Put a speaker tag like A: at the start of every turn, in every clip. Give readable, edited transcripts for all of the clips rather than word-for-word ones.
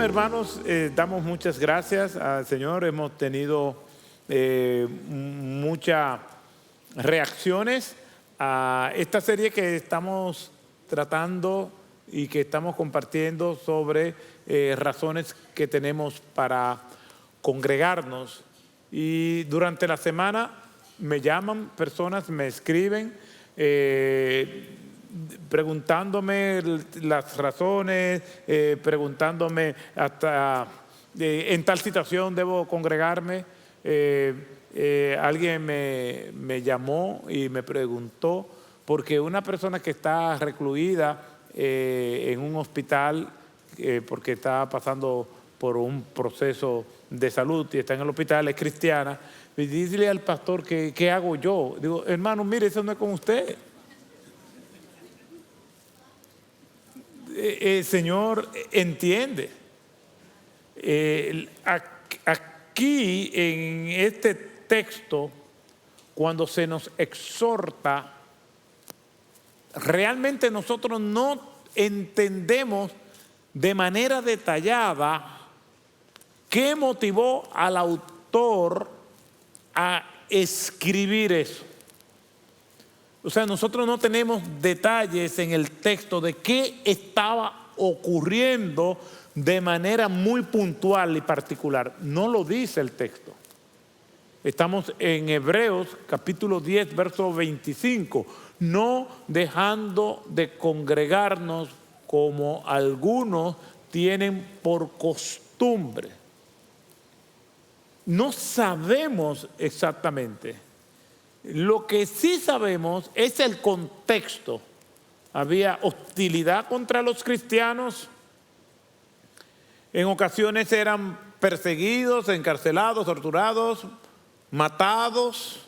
A: hermanos, damos muchas gracias al Señor. Hemos tenido muchas reacciones a esta serie que estamos tratando y que estamos compartiendo sobre razones que tenemos para congregarnos. Y durante la semana me llaman personas, me escriben preguntándome las razones, preguntándome hasta en tal situación debo congregarme. Alguien me llamó y me preguntó porque una persona que está recluida en un hospital porque está pasando por un proceso de salud y está en el hospital, es cristiana, y dile al pastor que ¿qué hago yo? Digo, hermano, mire, eso no es con usted. El Señor entiende. Aquí en este texto, cuando se nos exhorta, realmente nosotros no entendemos de manera detallada qué motivó al autor a escribir eso. O sea, nosotros no tenemos detalles en el texto de qué estaba ocurriendo de manera muy puntual y particular. No lo dice el texto. Estamos en Hebreos capítulo 10, verso 25. No dejando de congregarnos como algunos tienen por costumbre. No sabemos exactamente. Lo que sí sabemos es el contexto. Había hostilidad contra los cristianos. En ocasiones eran perseguidos, encarcelados, torturados, matados.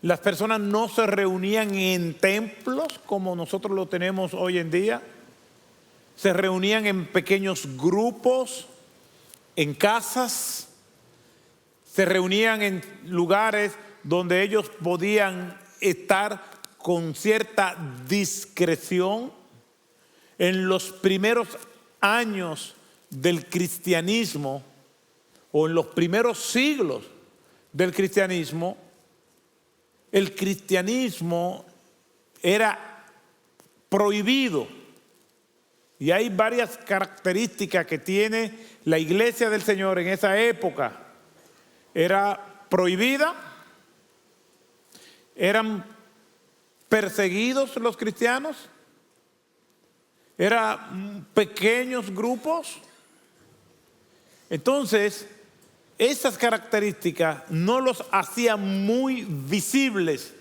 A: Las personas no se reunían en templos como nosotros lo tenemos hoy en día. Se reunían en pequeños grupos, en casas. Se reunían en lugares donde ellos podían estar con cierta discreción. En los primeros años del cristianismo o en los primeros siglos del cristianismo, el cristianismo era prohibido. Y hay varias características que tiene la iglesia del Señor en esa época. Era prohibida, eran perseguidos los cristianos, eran pequeños grupos. Entonces, esas características no los hacían muy visibles.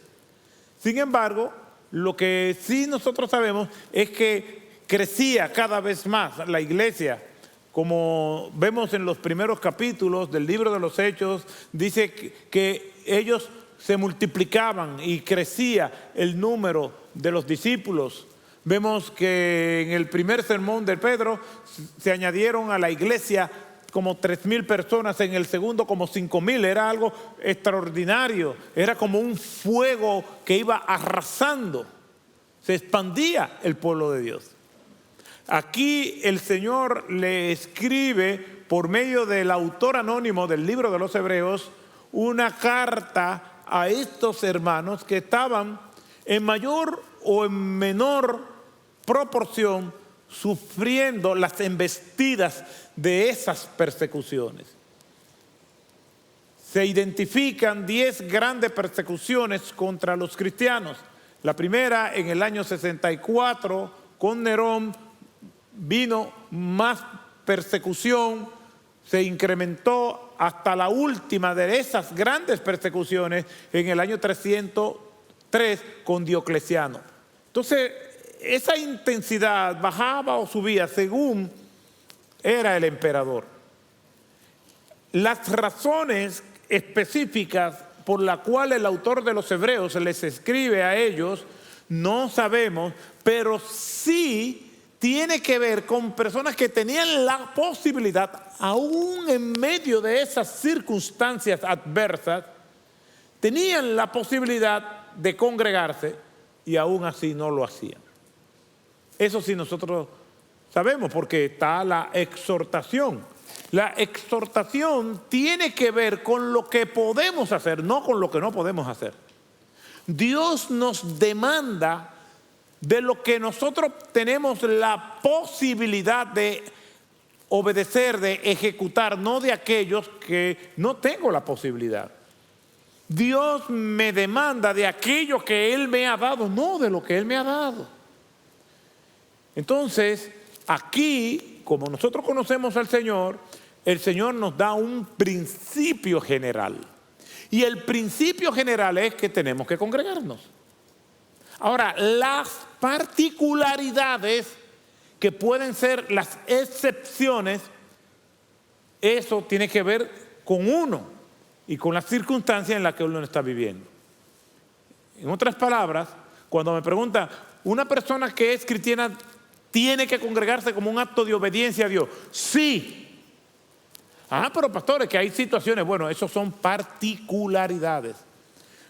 A: Sin embargo, lo que sí nosotros sabemos es que crecía cada vez más la iglesia. Como vemos en los primeros capítulos del libro de los Hechos, dice que ellos se multiplicaban y crecía el número de los discípulos. Vemos que en el primer sermón de Pedro se añadieron a la iglesia como 3,000 personas, en el segundo como 5,000. Era algo extraordinario, era como un fuego que iba arrasando. Se expandía el pueblo de Dios. Aquí el Señor le escribe por medio del autor anónimo del libro de los Hebreos una carta a estos hermanos que estaban en mayor o en menor proporción sufriendo las embestidas de esas persecuciones. Se identifican 10 grandes persecuciones contra los cristianos. La primera en el año 64 con Nerón. Vino más persecución, se incrementó hasta la última de esas grandes persecuciones en el año 303 con Diocleciano. Entonces, esa intensidad bajaba o subía según era el emperador. Las razones específicas por las cuales el autor de los Hebreos les escribe a ellos no sabemos, pero sí tiene que ver con personas que tenían la posibilidad, aún en medio de esas circunstancias adversas, tenían la posibilidad de congregarse y aún así no lo hacían. Eso sí nosotros sabemos porque está la exhortación. La exhortación tiene que ver con lo que podemos hacer, no con lo que no podemos hacer. Dios nos demanda de lo que nosotros tenemos la posibilidad de obedecer, de ejecutar, no de aquellos que no tengo la posibilidad. Dios me demanda de aquello que Él me ha dado, no de lo que Él me ha dado. Entonces, aquí, como nosotros conocemos al Señor, el Señor nos da un principio general. Y el principio general es que tenemos que congregarnos. Ahora, las particularidades que pueden ser las excepciones, eso tiene que ver con uno y con las circunstancias en las que uno está viviendo. En otras palabras, cuando me pregunta, ¿una persona que es cristiana tiene que congregarse como un acto de obediencia a Dios? Sí. Pero pastores, que hay situaciones, bueno, eso son particularidades.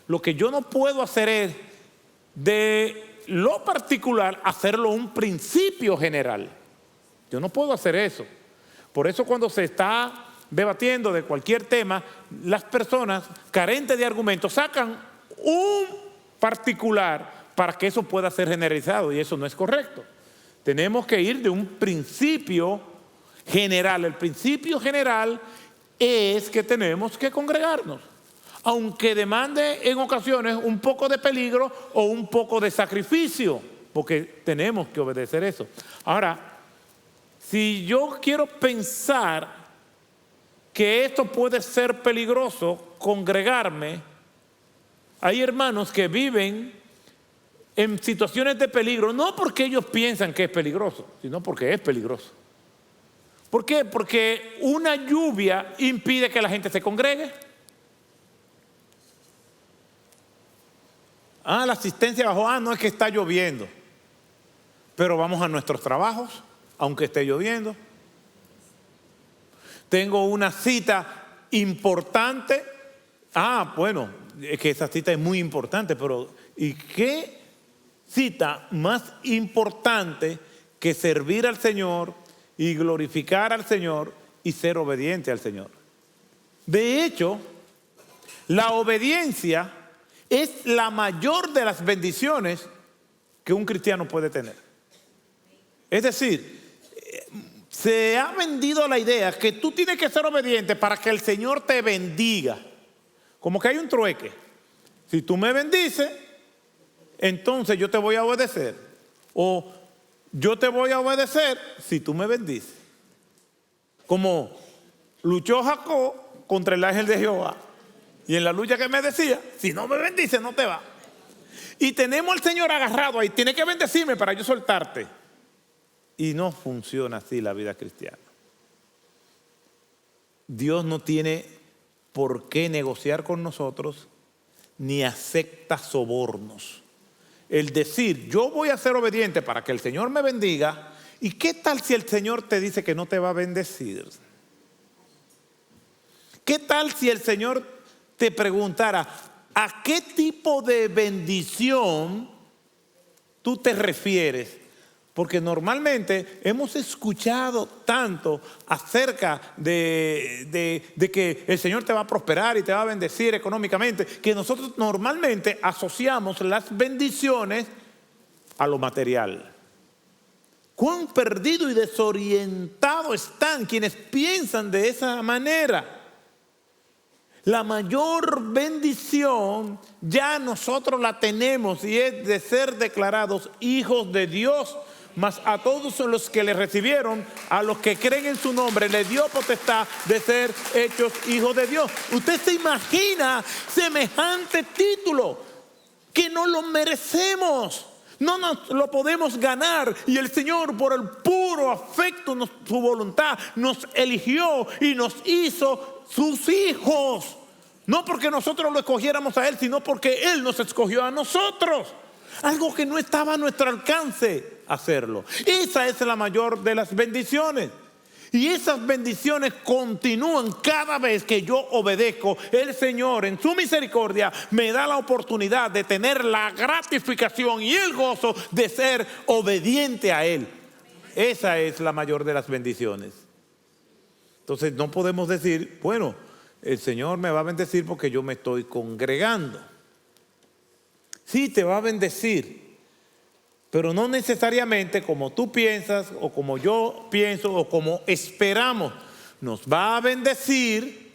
A: Lo que yo no puedo hacer es de lo particular hacerlo un principio general. Yo no puedo hacer eso. Por eso cuando se está debatiendo de cualquier tema, las personas carentes de argumentos sacan un particular para que eso pueda ser generalizado, y eso no es correcto. Tenemos que ir de un principio general. El principio general es que tenemos que congregarnos, aunque demande en ocasiones un poco de peligro o un poco de sacrificio, porque tenemos que obedecer eso. Ahora, si yo quiero pensar que esto puede ser peligroso, congregarme, hay hermanos que viven en situaciones de peligro, no porque ellos piensan que es peligroso, sino porque es peligroso. ¿Por qué? Porque una lluvia impide que la gente se congregue. La asistencia bajó. No es que está lloviendo, pero vamos a nuestros trabajos, aunque esté lloviendo. Tengo una cita importante. Bueno, es que esa cita es muy importante, pero ¿y qué cita más importante que servir al Señor y glorificar al Señor y ser obediente al Señor? De hecho, la obediencia es la mayor de las bendiciones que un cristiano puede tener. Es decir, se ha vendido la idea que tú tienes que ser obediente para que el Señor te bendiga. Como que hay un trueque. Si tú me bendices, entonces yo te voy a obedecer. O yo te voy a obedecer si tú me bendices. Como luchó Jacob contra el ángel de Jehová. Y en la lucha que me decía, si no me bendices, no te va. Y tenemos al Señor agarrado ahí. Tiene que bendecirme para yo soltarte. Y no funciona así la vida cristiana. Dios no tiene por qué negociar con nosotros, ni acepta sobornos. El decir, yo voy a ser obediente para que el Señor me bendiga. ¿Y qué tal si el Señor te dice que no te va a bendecir? ¿Qué tal si el Señor te preguntara, ¿a qué tipo de bendición tú te refieres? Porque normalmente hemos escuchado tanto acerca de que el Señor te va a prosperar y te va a bendecir económicamente, que nosotros normalmente asociamos las bendiciones a lo material. Cuán perdido y desorientado están quienes piensan de esa manera. La mayor bendición ya nosotros la tenemos, y es de ser declarados hijos de Dios. Mas a todos los que le recibieron, a los que creen en su nombre, le dio potestad de ser hechos hijos de Dios. Usted se imagina semejante título, que no lo merecemos, no nos lo podemos ganar, y el Señor, por el puro afecto, su voluntad, nos eligió y nos hizo sus hijos. No porque nosotros lo escogiéramos a Él, sino porque Él nos escogió a nosotros. Algo que no estaba a nuestro alcance hacerlo. Esa es la mayor de las bendiciones. Y esas bendiciones continúan cada vez que yo obedezco. El Señor, en su misericordia, me da la oportunidad de tener la gratificación y el gozo de ser obediente a Él. Esa es la mayor de las bendiciones. Entonces no podemos decir, bueno, el Señor me va a bendecir porque yo me estoy congregando. Sí, te va a bendecir, pero no necesariamente como tú piensas o como yo pienso o como esperamos. Nos va a bendecir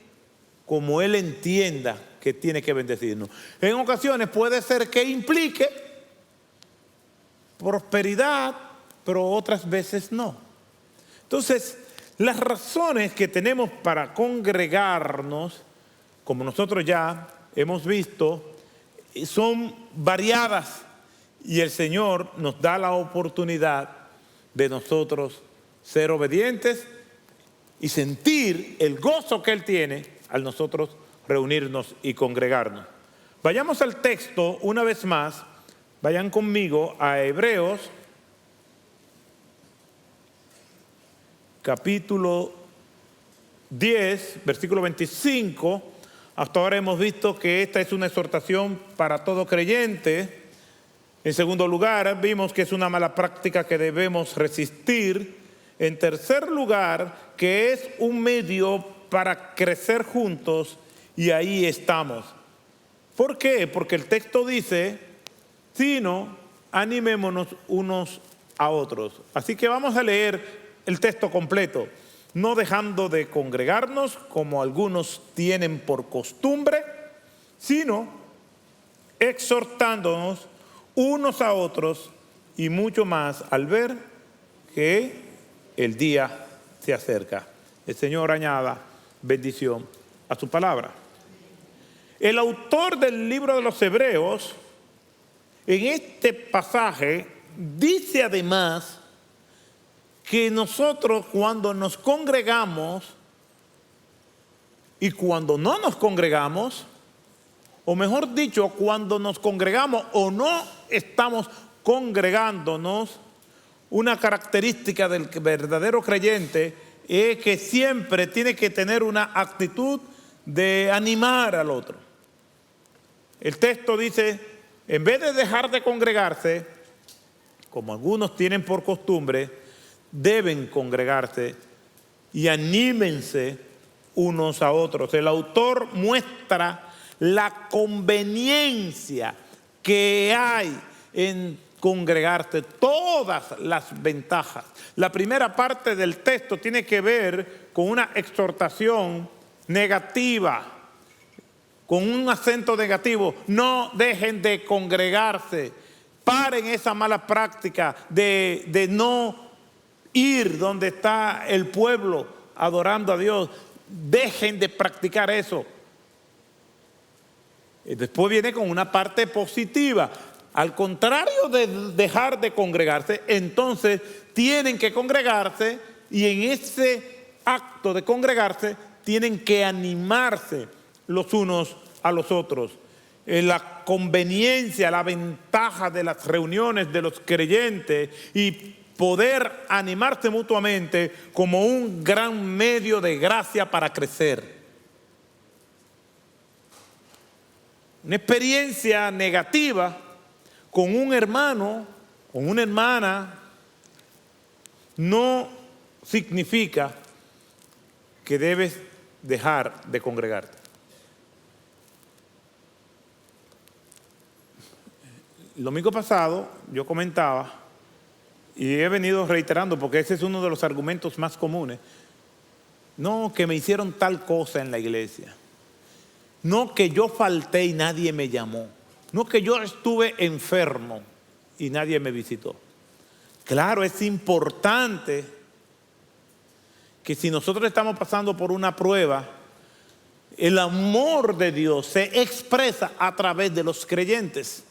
A: como Él entienda que tiene que bendecirnos. En ocasiones puede ser que implique prosperidad, pero otras veces no. Entonces, las razones que tenemos para congregarnos, como nosotros ya hemos visto, son variadas y el Señor nos da la oportunidad de nosotros ser obedientes y sentir el gozo que Él tiene al nosotros reunirnos y congregarnos. Vayamos al texto una vez más, vayan conmigo a Hebreos, capítulo 10, versículo 25. Hasta ahora hemos visto que esta es una exhortación para todo creyente. En segundo lugar, vimos que es una mala práctica que debemos resistir. En tercer lugar, que es un medio para crecer juntos, y ahí estamos. ¿Por qué? Porque el texto dice, sino animémonos unos a otros. Así que vamos a leer el texto completo. No dejando de congregarnos, como algunos tienen por costumbre, sino exhortándonos unos a otros, y mucho más al ver que el día se acerca. El Señor añada bendición a su palabra. El autor del libro de los Hebreos, en este pasaje, dice además que nosotros cuando nos congregamos y cuando no nos congregamos, o mejor dicho, cuando nos congregamos o no estamos congregándonos, una característica del verdadero creyente es que siempre tiene que tener una actitud de animar al otro. El texto dice, en vez de dejar de congregarse, como algunos tienen por costumbre, deben congregarse y anímense unos a otros. El autor muestra la conveniencia que hay en congregarse, todas las ventajas. La primera parte del texto tiene que ver con una exhortación negativa, con un acento negativo. No dejen de congregarse, paren esa mala práctica de no ir donde está el pueblo adorando a Dios. Dejen de practicar eso. Y después viene con una parte positiva. Al contrario de dejar de congregarse, entonces tienen que congregarse, y en ese acto de congregarse tienen que animarse los unos a los otros. La conveniencia, la ventaja de las reuniones de los creyentes y poder animarse mutuamente como un gran medio de gracia para crecer. Una experiencia negativa con un hermano, con una hermana, no significa que debes dejar de congregarte. El domingo pasado yo comentaba, y he venido reiterando porque ese es uno de los argumentos más comunes, no que me hicieron tal cosa en la iglesia, no que yo falté y nadie me llamó, no que yo estuve enfermo y nadie me visitó. Claro, es importante que si nosotros estamos pasando por una prueba, el amor de Dios se expresa a través de los creyentes.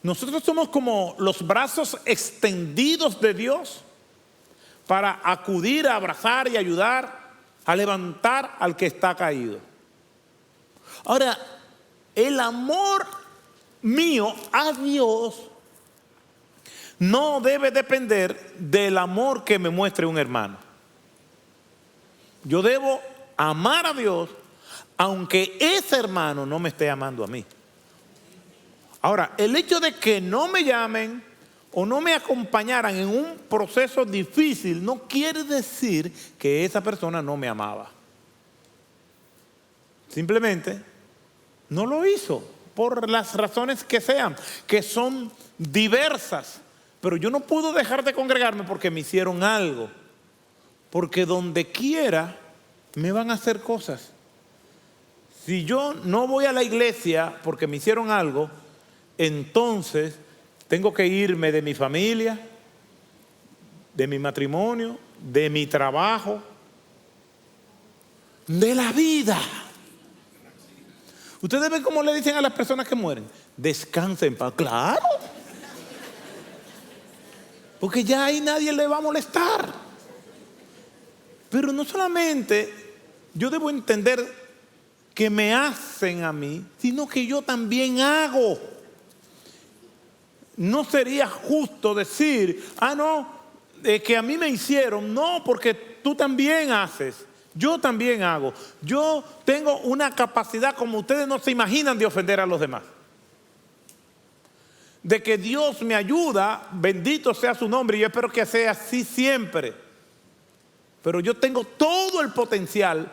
A: Nosotros somos como los brazos extendidos de Dios para acudir a abrazar y ayudar a levantar al que está caído. Ahora, el amor mío a Dios no debe depender del amor que me muestre un hermano. Yo debo amar a Dios aunque ese hermano no me esté amando a mí. Ahora, el hecho de que no me llamen o no me acompañaran en un proceso difícil, no quiere decir que esa persona no me amaba. Simplemente no lo hizo por las razones que sean, que son diversas. Pero yo no puedo dejar de congregarme porque me hicieron algo. Porque donde quiera me van a hacer cosas. Si yo no voy a la iglesia porque me hicieron algo, entonces tengo que irme de mi familia, de mi matrimonio, de mi trabajo, de la vida. Ustedes ven cómo le dicen a las personas que mueren: descansen en paz. Claro. Porque ya ahí nadie le va a molestar. Pero no solamente yo debo entender que me hacen a mí, sino que yo también hago. No sería justo decir, no, que a mí me hicieron. No, porque tú también haces. Yo también hago. Yo tengo una capacidad, como ustedes no se imaginan, de ofender a los demás. De que Dios me ayuda, bendito sea su nombre, y yo espero que sea así siempre. Pero yo tengo todo el potencial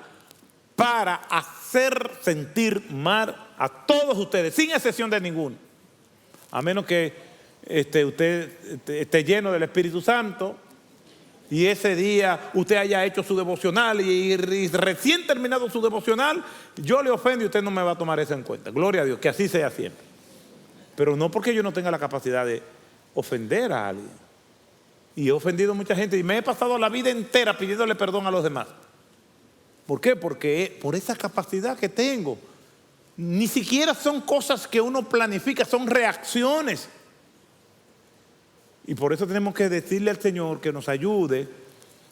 A: para hacer sentir mal a todos ustedes, sin excepción de ninguno. A menos que usted esté lleno del Espíritu Santo y ese día usted haya hecho su devocional y recién terminado su devocional, yo le ofendo y usted no me va a tomar eso en cuenta. Gloria a Dios, que así sea siempre. Pero no porque yo no tenga la capacidad de ofender a alguien. Y he ofendido a mucha gente y me he pasado la vida entera pidiéndole perdón a los demás. ¿Por qué? Porque por esa capacidad que tengo. Ni siquiera son cosas que uno planifica, son reacciones. Y por eso tenemos que decirle al Señor que nos ayude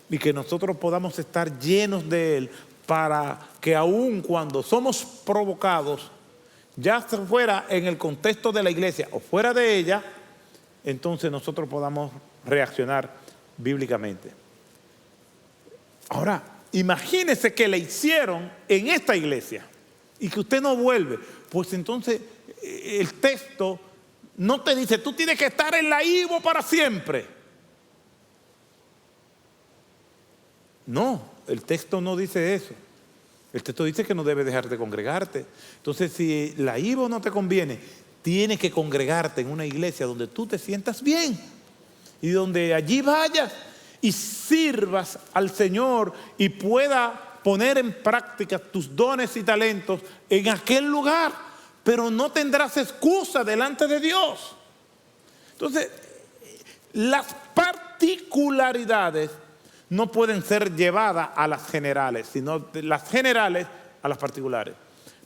A: y que nosotros podamos estar llenos de Él, para que aun cuando somos provocados, ya fuera en el contexto de la iglesia o fuera de ella, entonces nosotros podamos reaccionar bíblicamente. Ahora, imagínese que le hicieron en esta iglesia y que usted no vuelve. Pues entonces el texto no te dice, tú tienes que estar en la Ivo para siempre. No, el texto no dice eso. El texto dice que no debes dejar de congregarte. Entonces, si la Ivo no te conviene, tienes que congregarte en una iglesia donde tú te sientas bien y donde allí vayas y sirvas al Señor y pueda poner en práctica tus dones y talentos en aquel lugar, pero no tendrás excusa delante de Dios. Entonces, las particularidades no pueden ser llevadas a las generales, sino las generales a las particulares.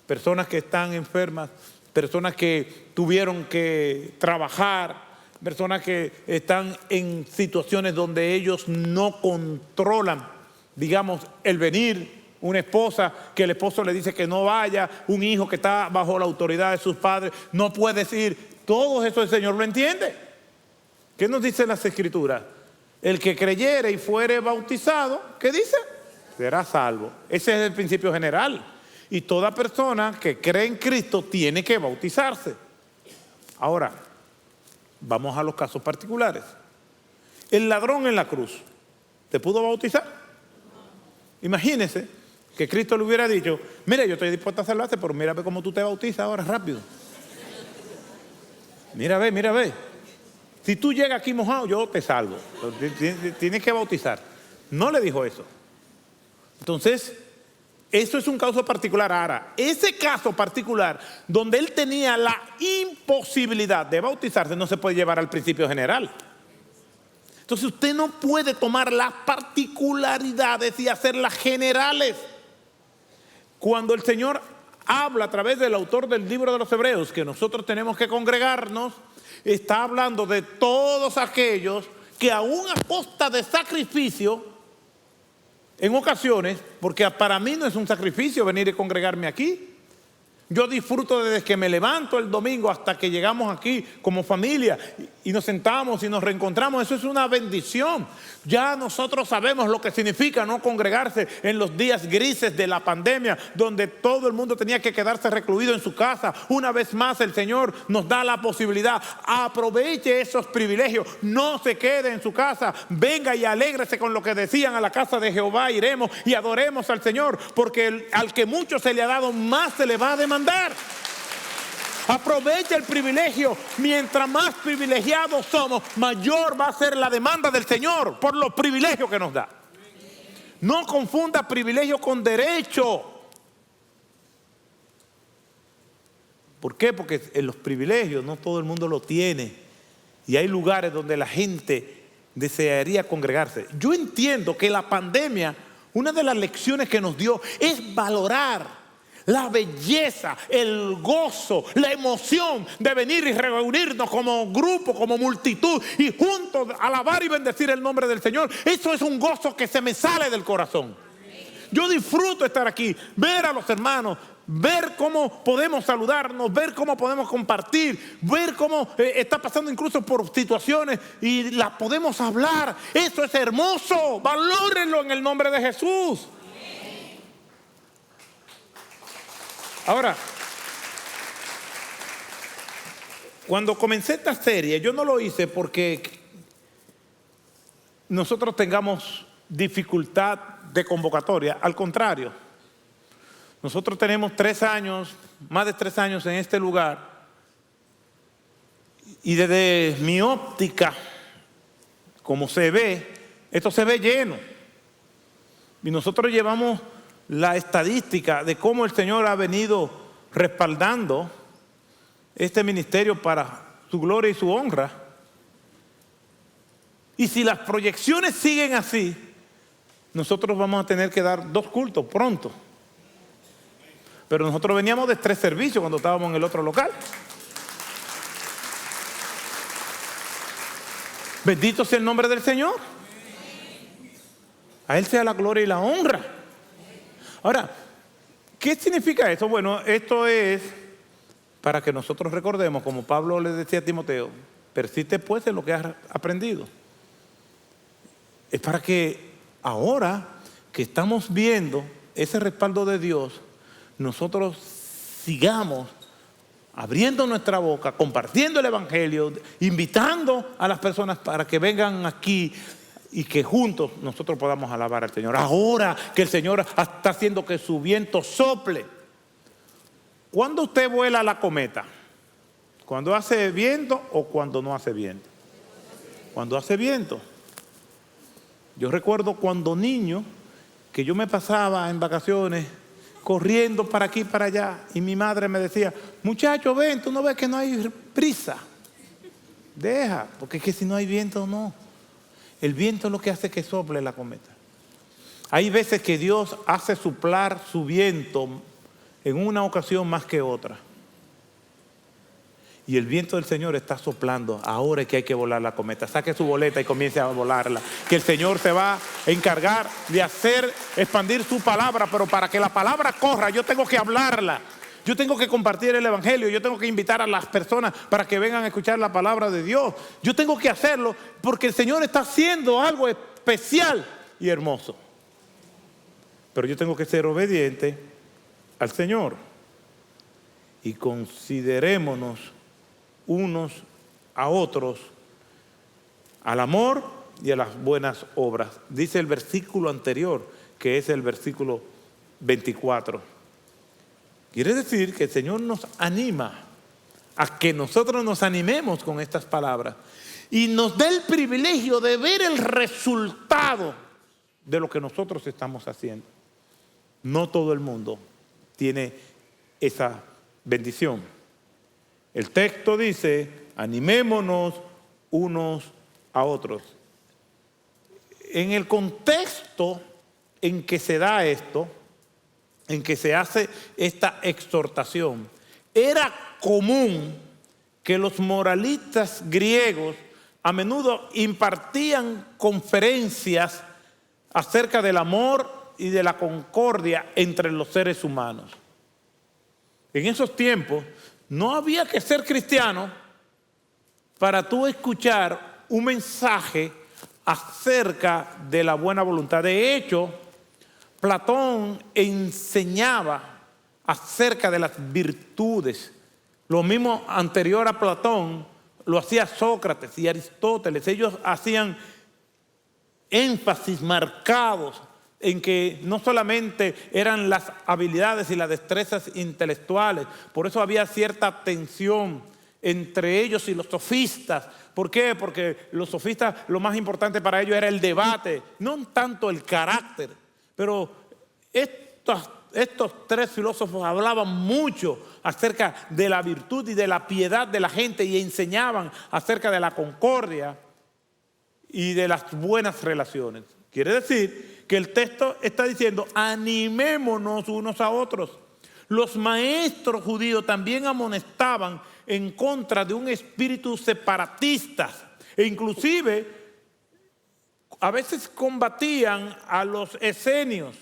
A: Personas que están enfermas, personas que tuvieron que trabajar, personas que están en situaciones donde ellos no controlan, digamos, el venir. Una esposa que el esposo le dice que no vaya, un hijo que está bajo la autoridad de sus padres, no puede ir. Todo eso el Señor lo entiende. ¿Qué nos dicen las Escrituras? El que creyere y fuere bautizado, ¿qué dice? Será salvo. Ese es el principio general. Y toda persona que cree en Cristo tiene que bautizarse. Ahora, vamos a los casos particulares. El ladrón en la cruz, ¿te pudo bautizar? Imagínese que Cristo le hubiera dicho, mira, yo estoy dispuesto a salvarte, pero mira ve cómo tú te bautizas ahora rápido. Mira ve. Si tú llegas aquí mojado, yo te salvo. Tienes que bautizar. No le dijo eso. Entonces, eso es un caso particular. Ahora, ese caso particular donde él tenía la imposibilidad de bautizarse no se puede llevar al principio general. Entonces usted no puede tomar las particularidades y hacerlas generales. Cuando el Señor habla a través del autor del libro de los Hebreos que nosotros tenemos que congregarnos, está hablando de todos aquellos que aún a costa de sacrificio, en ocasiones, porque para mí no es un sacrificio venir y congregarme aquí. Yo disfruto desde que me levanto el domingo hasta que llegamos aquí como familia y nos sentamos y nos reencontramos. Eso es una bendición. Ya nosotros sabemos lo que significa no congregarse en los días grises de la pandemia, donde todo el mundo tenía que quedarse recluido en su casa. Una vez más el Señor nos da la posibilidad. Aproveche esos privilegios. No se quede en su casa. Venga y alégrese con lo que decían: a la casa de Jehová iremos y adoremos al Señor, porque al que mucho se le ha dado, más se le va a demandar. Aprovecha el privilegio. Mientras más privilegiados somos, mayor va a ser la demanda del Señor por los privilegios que nos da. No confunda privilegio con derecho. ¿Por qué? Porque en los privilegios no todo el mundo lo tiene, y hay lugares donde la gente desearía congregarse. Yo entiendo que la pandemia, una de las lecciones que nos dio es valorar la belleza, el gozo, la emoción de venir y reunirnos como grupo, como multitud, y juntos alabar y bendecir el nombre del Señor. Eso es un gozo que se me sale del corazón. Yo disfruto estar aquí, ver a los hermanos, ver cómo podemos saludarnos, ver cómo podemos compartir, ver cómo está pasando incluso por situaciones y las podemos hablar. Eso es hermoso. Valórenlo en el nombre de Jesús. Ahora, cuando comencé esta serie, yo no lo hice porque nosotros tengamos dificultad de convocatoria. Al contrario, nosotros tenemos 3 años, más de 3 años en este lugar, y desde mi óptica, como se ve, esto se ve lleno. Y nosotros llevamos la estadística de cómo el Señor ha venido respaldando este ministerio para su gloria y su honra. Y si las proyecciones siguen así, nosotros vamos a tener que dar 2 cultos pronto. Pero nosotros veníamos de 3 servicios cuando estábamos en el otro local. Bendito sea el nombre del Señor. A Él sea la gloria y la honra. Ahora, ¿qué significa eso? Bueno, esto es para que nosotros recordemos, como Pablo le decía a Timoteo: persiste pues en lo que has aprendido. Es para que ahora que estamos viendo ese respaldo de Dios, nosotros sigamos abriendo nuestra boca, compartiendo el Evangelio, invitando a las personas para que vengan aquí y que juntos nosotros podamos alabar al Señor. Ahora que el Señor está haciendo que su viento sople. ¿Cuándo usted vuela la cometa? ¿Cuando hace viento o cuando no hace viento? Cuando hace viento. Yo recuerdo cuando niño que yo me pasaba en vacaciones corriendo para aquí y para allá, y mi madre me decía: muchacho, ven, tú no ves que no hay prisa. Deja, porque es que si no hay viento, no. El viento es lo que hace que sople la cometa. Hay veces que Dios hace soplar su viento en una ocasión más que otra. Y el viento del Señor está soplando. Ahora es que hay que volar la cometa. Saque su boleta y comience a volarla. Que el Señor se va a encargar de hacer expandir su palabra. Pero para que la palabra corra, yo tengo que hablarla. Yo tengo que compartir el Evangelio. Yo tengo que invitar a las personas para que vengan a escuchar la palabra de Dios. Yo tengo que hacerlo porque el Señor está haciendo algo especial y hermoso. Pero yo tengo que ser obediente al Señor. Y considerémonos unos a otros al amor y a las buenas obras. Dice el versículo anterior, que es el versículo 24. Quiere decir que el Señor nos anima a que nosotros nos animemos con estas palabras y nos dé el privilegio de ver el resultado de lo que nosotros estamos haciendo. No todo el mundo tiene esa bendición. El texto dice: animémonos unos a otros. En el contexto en que se da esto, en que se hace esta exhortación, era común que los moralistas griegos a menudo impartían conferencias acerca del amor y de la concordia entre los seres humanos. en esos tiempos, no había que ser cristiano para tú escuchar un mensaje acerca de la buena voluntad. De hecho, Platón enseñaba acerca de las virtudes. Lo mismo anterior a Platón lo hacía Sócrates y Aristóteles. Ellos hacían énfasis marcados en que no solamente eran las habilidades y las destrezas intelectuales, por eso había cierta tensión entre ellos y los sofistas. ¿Por qué? Porque los sofistas, lo más importante para ellos era el debate, no tanto el carácter. Pero estos tres filósofos hablaban mucho acerca de la virtud y de la piedad de la gente y enseñaban acerca de la concordia y de las buenas relaciones. Quiere decir que el texto está diciendo, animémonos unos a otros. Los maestros judíos también amonestaban en contra de un espíritu separatista e inclusive a veces combatían a los esenios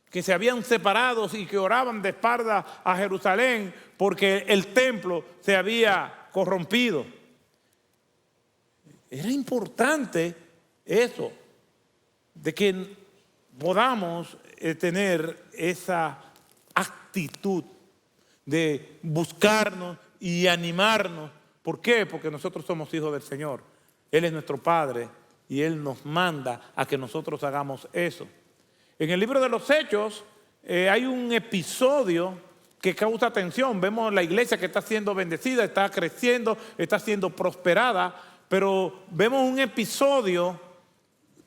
A: que se habían separado y que oraban de espalda a Jerusalén porque el templo se había corrompido. Era importante eso, de que podamos tener esa actitud de buscarnos y animarnos. ¿Por qué? Porque nosotros somos hijos del Señor. Él es nuestro Padre y Él nos manda a que nosotros hagamos eso. En el libro de los Hechos hay un episodio que causa atención. Vemos la iglesia que está siendo bendecida, está creciendo, está siendo prosperada, pero vemos un episodio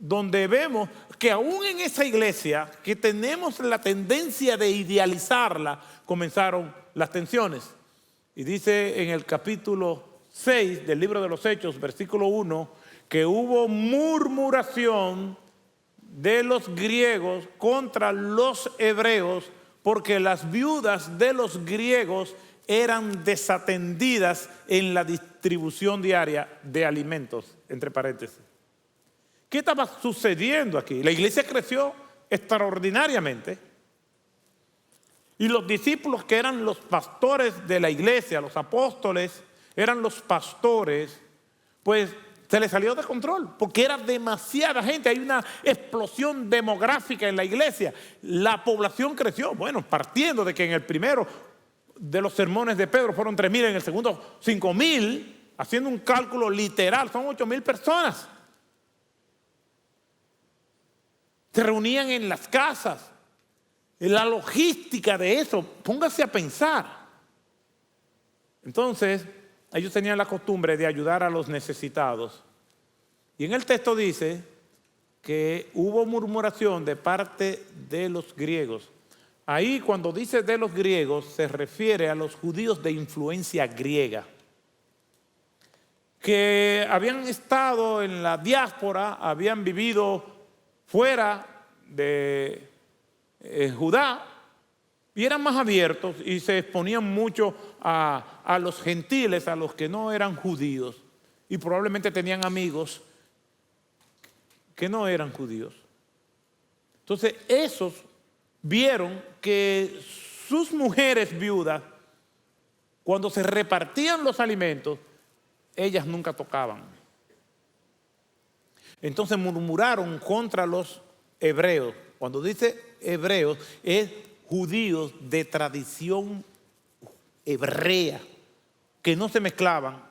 A: donde vemos que aún en esa iglesia, que tenemos la tendencia de idealizarla, comenzaron las tensiones. Y dice en el capítulo 6 del libro de los Hechos, versículo 1, que hubo murmuración de los griegos contra los hebreos, porque las viudas de los griegos eran desatendidas en la distribución diaria de alimentos, entre paréntesis. ¿Qué estaba sucediendo aquí? La iglesia creció extraordinariamente y los discípulos, que eran los pastores de la iglesia, los apóstoles, eran los pastores, pues se les salió de control porque era demasiada gente. Hay una explosión demográfica en la iglesia. La población creció, bueno, partiendo de que en el primero de los sermones de Pedro fueron 3,000, en el segundo 5,000, haciendo un cálculo literal, son 8,000 personas. Se reunían en las casas. La logística de eso, póngase a pensar. Entonces, ellos tenían la costumbre de ayudar a los necesitados. Y en el texto dice que hubo murmuración de parte de los griegos. Ahí, cuando dice de los griegos, se refiere a los judíos de influencia griega, que habían estado en la diáspora, habían vivido fuera de Judá y eran más abiertos y se exponían mucho a los gentiles, a los que no eran judíos, y probablemente tenían amigos que no eran judíos. Entonces esos vieron que sus mujeres viudas, cuando se repartían los alimentos, ellas nunca tocaban. Entonces murmuraron contra los hebreos. Cuando dice hebreos, es judíos de tradición hebrea, que no se mezclaban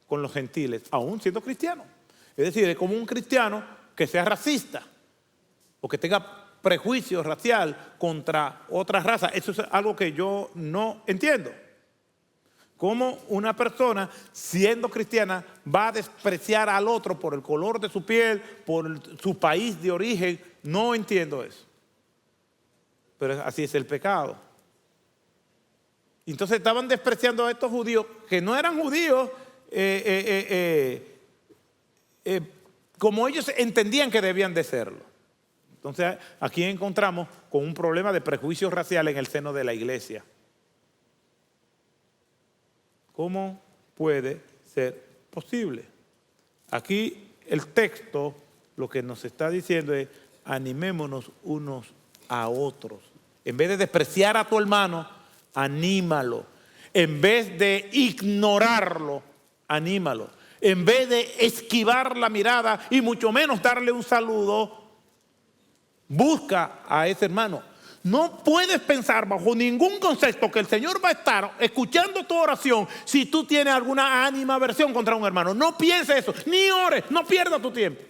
A: con los gentiles, aún siendo cristianos. Es decir, es como un cristiano que sea racista o que tenga prejuicio racial contra otra raza. Eso es algo que yo no entiendo. ¿Cómo una persona, siendo cristiana, va a despreciar al otro por el color de su piel, por su país de origen? No entiendo eso. Pero así es el pecado. Entonces estaban despreciando a estos judíos que no eran judíos como ellos entendían que debían de serlo. Entonces aquí encontramos con un problema de prejuicio racial en el seno de la iglesia. ¿Cómo puede ser posible? Aquí el texto lo que nos está diciendo es animémonos unos a otros. En vez de despreciar a tu hermano, anímalo. En vez de ignorarlo, anímalo. En vez de esquivar la mirada y mucho menos darle un saludo, busca a ese hermano. No puedes pensar bajo ningún concepto que el Señor va a estar escuchando tu oración si tú tienes alguna animadversión contra un hermano. No pienses eso, ni ores, no pierdas tu tiempo,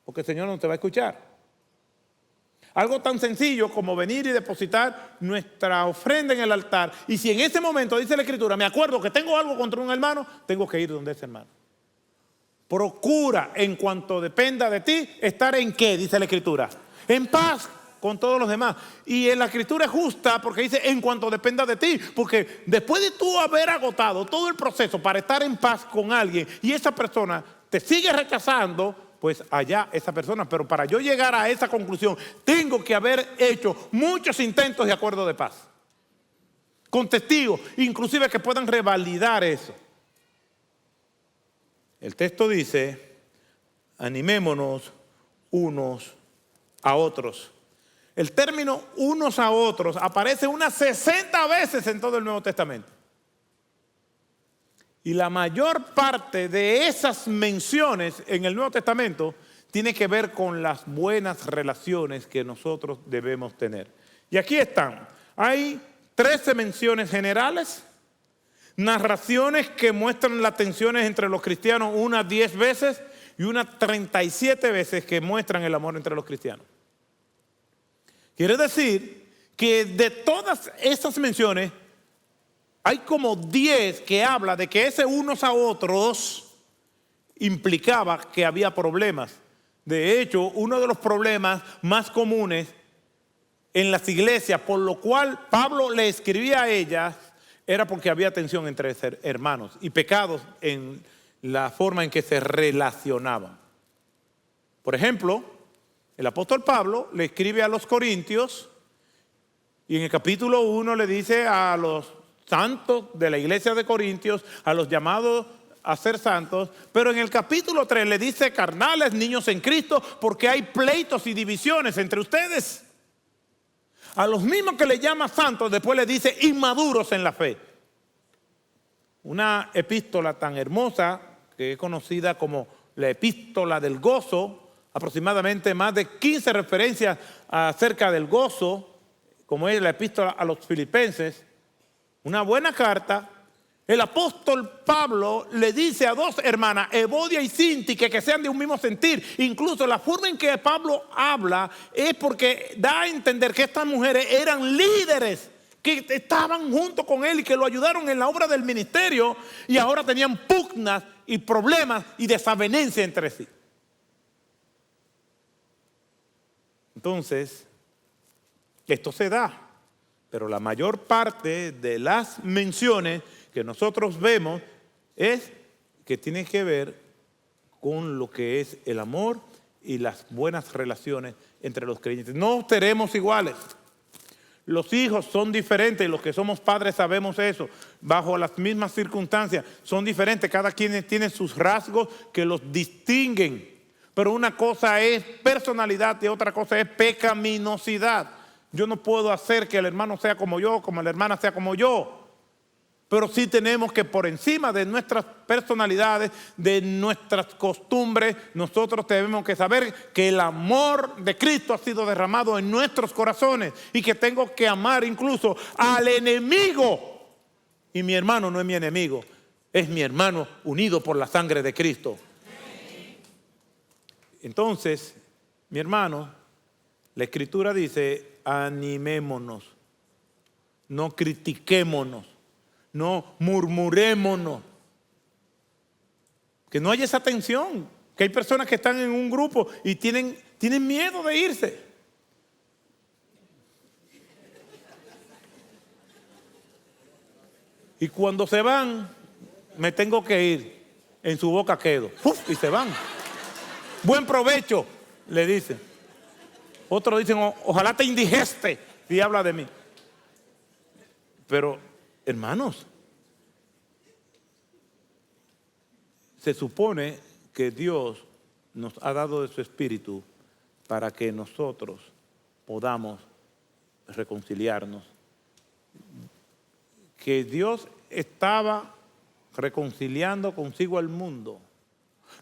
A: porque el Señor no te va a escuchar. Algo tan sencillo como venir y depositar nuestra ofrenda en el altar. Y si en ese momento, dice la Escritura, me acuerdo que tengo algo contra un hermano, tengo que ir donde ese hermano. Procura, en cuanto dependa de ti, estar en ¿qué? Dice la Escritura. En paz con todos los demás. Y en la Escritura es justa porque dice en cuanto dependa de ti. Porque después de tú haber agotado todo el proceso para estar en paz con alguien y esa persona te sigue rechazando, pues allá esa persona. Pero para yo llegar a esa conclusión, tengo que haber hecho muchos intentos de acuerdo de paz. Con testigos, inclusive que puedan revalidar eso. El texto dice, animémonos unos a otros. El término unos a otros aparece unas 60 veces en todo el Nuevo Testamento. Y la mayor parte de esas menciones en el Nuevo Testamento tiene que ver con las buenas relaciones que nosotros debemos tener. Y aquí están. Hay 13 menciones generales, narraciones que muestran las tensiones entre los cristianos unas 10 veces y unas 37 veces que muestran el amor entre los cristianos. Quiere decir que de todas esas menciones hay como 10 que habla de que ese unos a otros implicaba que había problemas. De hecho, uno de los problemas más comunes en las iglesias, por lo cual Pablo le escribía a ellas, era porque había tensión entre hermanos y pecados en la forma en que se relacionaban. Por ejemplo, el apóstol Pablo le escribe a los corintios y en el capítulo 1 le dice a los santos de la iglesia de Corintios, a los llamados a ser santos, pero en el capítulo 3 le dice carnales, niños en Cristo, porque hay pleitos y divisiones entre ustedes. A los mismos que le llama santos, después le dice inmaduros en la fe. Una epístola tan hermosa que es conocida como la epístola del gozo, aproximadamente más de 15 referencias acerca del gozo, como es la epístola a los filipenses, una buena carta. El apóstol Pablo le dice a dos hermanas, Evodia y Síntique, que sean de un mismo sentir. Incluso la forma en que Pablo habla es porque da a entender que estas mujeres eran líderes que estaban junto con él y que lo ayudaron en la obra del ministerio y ahora tenían pugnas y problemas y desavenencia entre sí. Entonces, esto se da, pero la mayor parte de las menciones que nosotros vemos es que tiene que ver con lo que es el amor y las buenas relaciones entre los creyentes. No seremos iguales. Los hijos son diferentes, los que somos padres sabemos eso, bajo las mismas circunstancias, son diferentes, cada quien tiene sus rasgos que los distinguen. Pero una cosa es personalidad y otra cosa es pecaminosidad. Yo no puedo hacer que el hermano sea como yo, como la hermana sea como yo. Pero sí tenemos que por encima de nuestras personalidades, de nuestras costumbres, nosotros tenemos que saber que el amor de Cristo ha sido derramado en nuestros corazones y que tengo que amar incluso al enemigo. Y mi hermano no es mi enemigo, es mi hermano unido por la sangre de Cristo. Entonces, mi hermano, la Escritura dice, animémonos, no critiquémonos, no murmurémonos. Que no haya esa tensión, que hay personas que están en un grupo y tienen miedo de irse. Y cuando se van, me tengo que ir, en su boca quedo. ¡Uf! Y se van. Buen provecho, le dicen. Otros dicen, ojalá te indigeste y habla de mí. Pero, hermanos, se supone que Dios nos ha dado de su espíritu para que nosotros podamos reconciliarnos, que Dios estaba reconciliando consigo al mundo,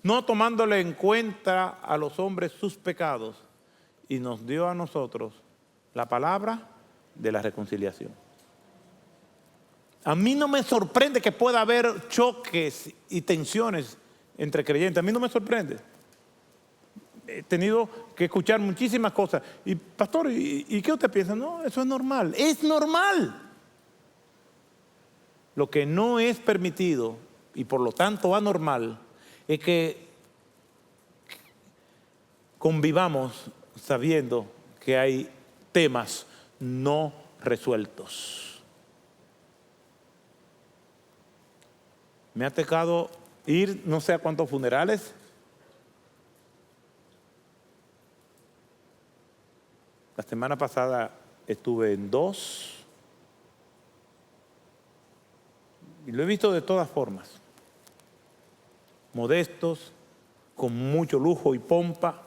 A: no tomándole en cuenta a los hombres sus pecados, y nos dio a nosotros la palabra de la reconciliación. A mí no me sorprende que pueda haber choques y tensiones entre creyentes. A mí no me sorprende. He tenido que escuchar muchísimas cosas. Y pastor, ¿y qué usted piensa? No, eso es normal. Es normal. Lo que no es permitido y por lo tanto anormal es que convivamos sabiendo que hay temas no resueltos. Me ha tocado ir no sé a cuántos funerales. La semana pasada estuve en 2 y lo he visto de todas formas. Modestos, con mucho lujo y pompa,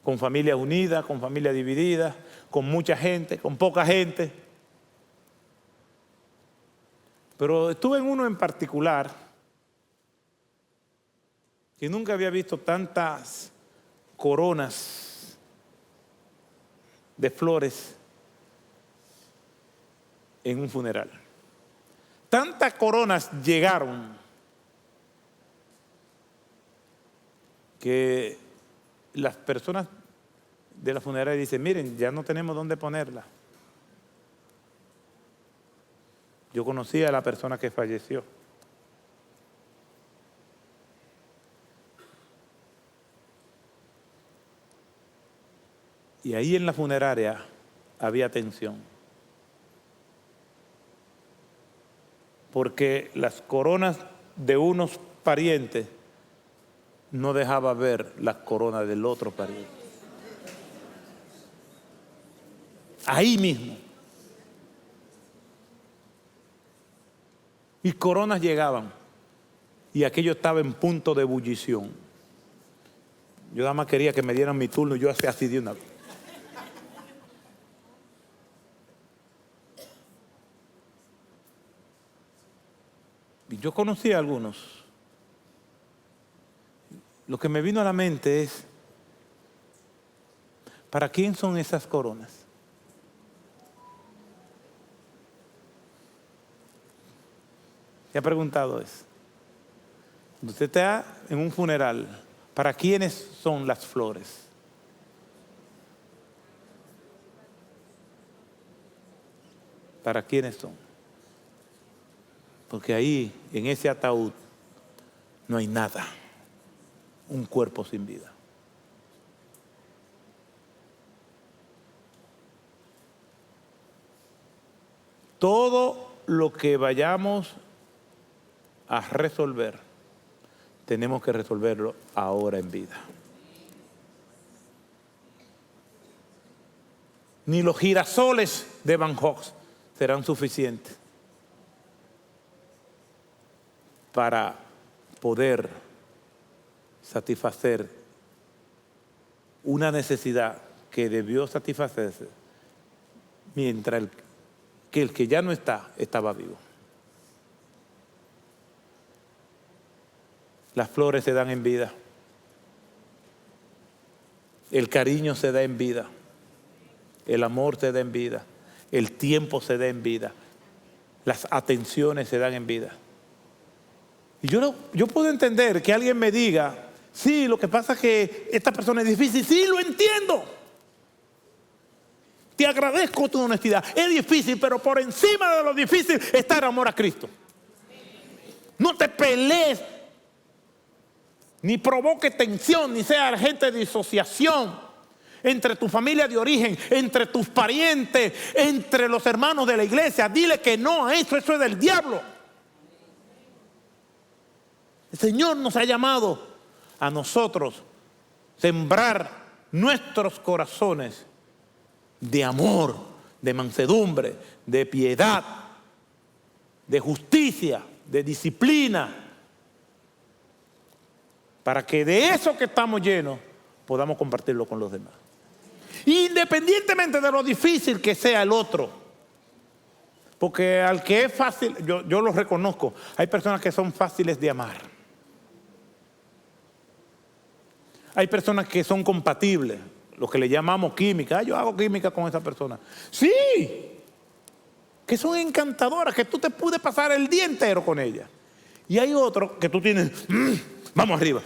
A: con familias unidas, con familias divididas, con mucha gente, con poca gente. Pero estuve en uno en particular que nunca había visto tantas coronas de flores en un funeral. Tantas coronas llegaron que las personas de la funeraria dicen, miren, ya no tenemos dónde ponerla. Yo conocí a la persona que falleció. Y ahí en la funeraria había tensión. Porque las coronas de unos parientes no dejaba ver las coronas del otro pariente. Ahí mismo. Y coronas llegaban. Y aquello estaba en punto de ebullición. Yo nada más quería que me dieran mi turno y yo hacía así de una vez. Y yo conocí a algunos. Lo que me vino a la mente es, ¿para quién son esas coronas? ¿Se ha preguntado eso? Usted está en un funeral, ¿para quiénes son las flores? ¿Para quiénes son? Porque ahí, en ese ataúd, no hay nada. Un cuerpo sin vida. Todo lo que vayamos a resolver, tenemos que resolverlo ahora en vida. Ni los girasoles de Van Gogh serán suficientes para poder satisfacer una necesidad que debió satisfacerse mientras el que ya no está, estaba vivo. Las flores se dan en vida. El cariño se da en vida. El amor se da en vida. El tiempo se da en vida. Las atenciones se dan en vida. Y yo puedo entender que alguien me diga, sí, lo que pasa es que esta persona es difícil. Sí, lo entiendo. Te agradezco tu honestidad. Es difícil, pero por encima de lo difícil está el amor a Cristo. No te pelees, ni provoque tensión, ni sea agente de disociación entre tu familia de origen, entre tus parientes, entre los hermanos de la iglesia. Dile que no a eso es del diablo. El Señor nos ha llamado a nosotros sembrar nuestros corazones de amor, de mansedumbre, de piedad, de justicia, de disciplina, para que de eso que estamos llenos podamos compartirlo con los demás. Independientemente de lo difícil que sea el otro. Porque al que es fácil, yo lo reconozco, hay personas que son fáciles de amar. Hay personas que son compatibles, lo que le llamamos química. Yo hago química con esa persona. Sí, que son encantadoras, que tú te puedes pasar el día entero con ellas. Y hay otros que tú tienes, vamos arriba.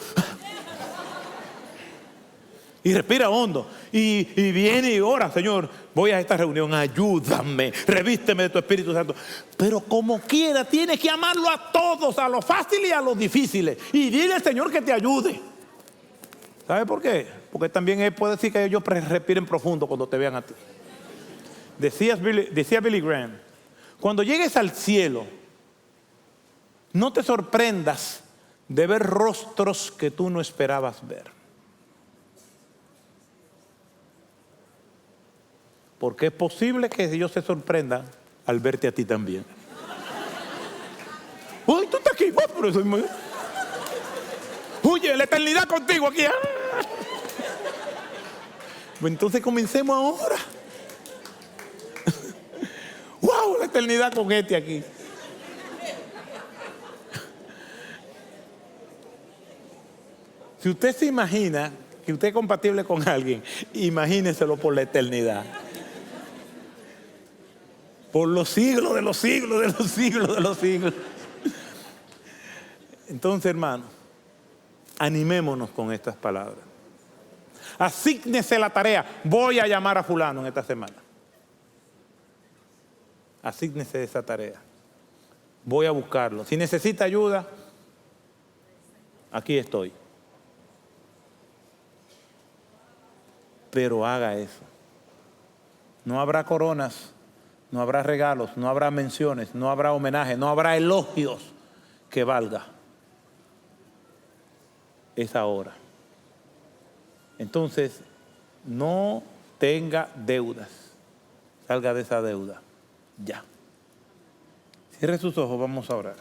A: Y respira hondo. Y viene y ora, Señor, voy a esta reunión, ayúdame, revísteme de tu Espíritu Santo. Pero como quiera, tienes que amarlo a todos, a lo fácil y a lo difícil. Y dile al Señor que te ayude. ¿Sabe por qué? Porque también Él puede decir que ellos respiren profundo cuando te vean a ti. Decía Billy Graham, cuando llegues al cielo, no te sorprendas de ver rostros que tú no esperabas ver. Porque es posible que ellos se sorprendan al verte a ti también. ¡Uy, tú estás aquí! Pero soy muy... ¡Oye, la eternidad contigo aquí! Pues entonces comencemos ahora. ¡Wow! La eternidad con este aquí. Si usted se imagina que usted es compatible con alguien, imagíneselo por la eternidad. Por los siglos de los siglos de los siglos de los siglos. Entonces, hermano, animémonos con estas palabras. Asígnese la tarea. Voy a llamar a fulano en esta semana. Asígnese esa tarea. Voy a buscarlo. Si necesita ayuda, aquí estoy. Pero haga eso. No habrá coronas, no habrá regalos, no habrá menciones, no habrá homenajes, no habrá elogios que valga. Es ahora. Entonces, no tenga deudas. Salga de esa deuda. Ya. Cierre sus ojos, vamos a orar.